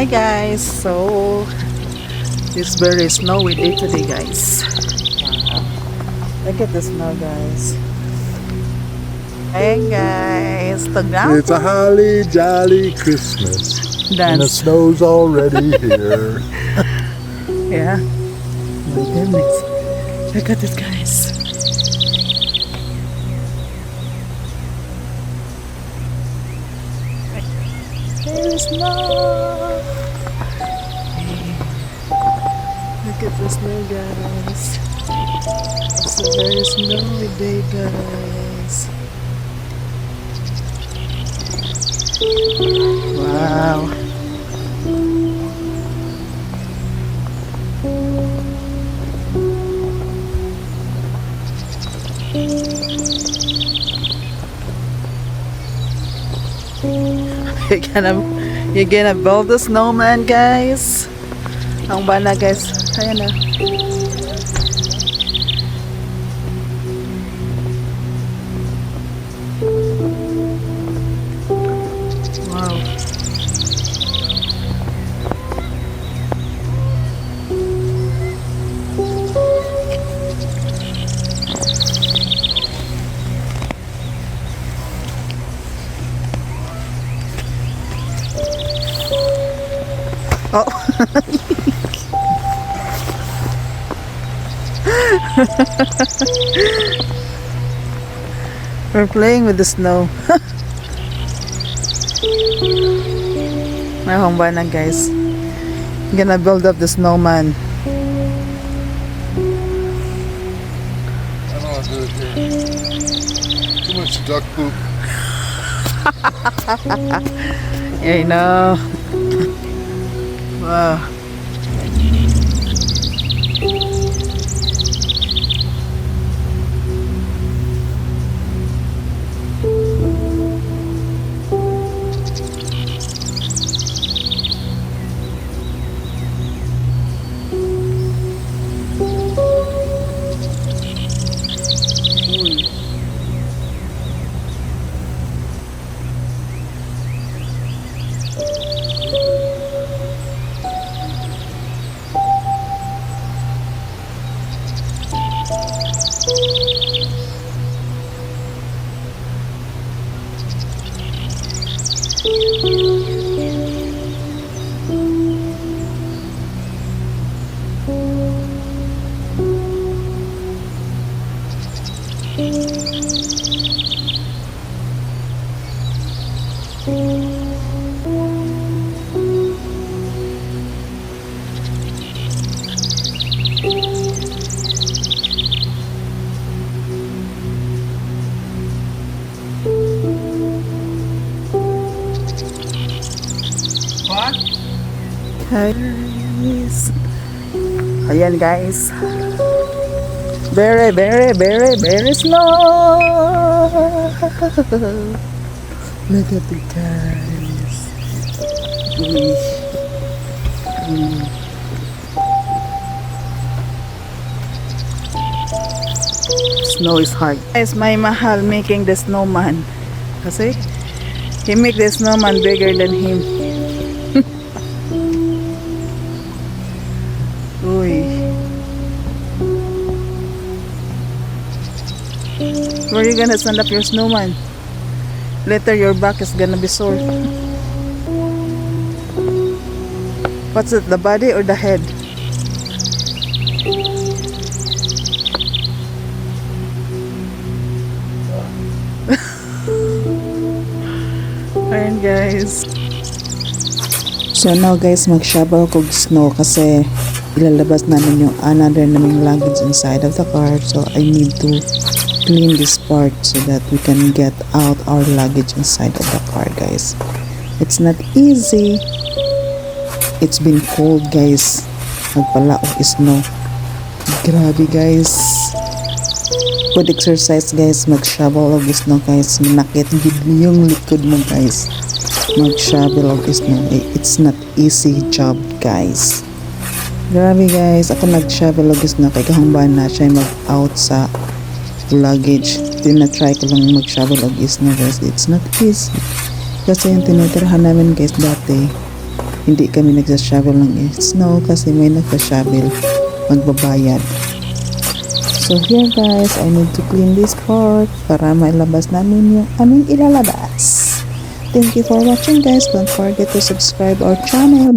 Hi guys, so it's very snowy day today guys. Look at the snow guys. Hey guys, It's a holly jolly Christmas, and the dance. snow's already here. Yeah. My goodness. Look at this guys. There's snow. Look at the snow guys. It's a very snowy day guys. Wow. You're gonna build the snowman guys. Ang bana guys. Ayan na. Wow. Oh. We're playing with the snow. My home na guys. I'm gonna build up the snowman. I don't want to do it here. Too much duck poop. Yeah, I know. Wow. Guys. Ayan guys. Very, very, very, very slow. Look at the guys. Uy. Uy. Snow is hard. Guys, my mahal making the snowman. Kasi he make the snowman bigger than him. Uy. Where are you gonna stand up your snowman? Later your back is gonna be sore. What's it, the body or the head? Ayan guys. So now guys, magshabaw ko snow kasi ilalabas namin yung another naming luggage inside of the car, so I need to clean this part so that we can get out our luggage inside of the car guys. It's not easy. It's been cold guys. Nagpalaok snow. Grabe guys. Good exercise guys, magshabaw og snow guys. Manakit gid yung likod mo guys. Magshabaw og snow. It's not easy job guys. Grabe guys, ako nag-shovel logis na kay kahangban na siya mag-out sa luggage. Tina-try ko lang mag-shovel logis na guys. It's not easy. Kasi yung tinitirahan namin guys dati, hindi kami nagsashovel ng snow kasi may nagsashovel, magbabayad. So here guys, I need to clean this part para mailabas namin yung aming ilalabas. Thank you for watching guys. Don't forget to subscribe our channel.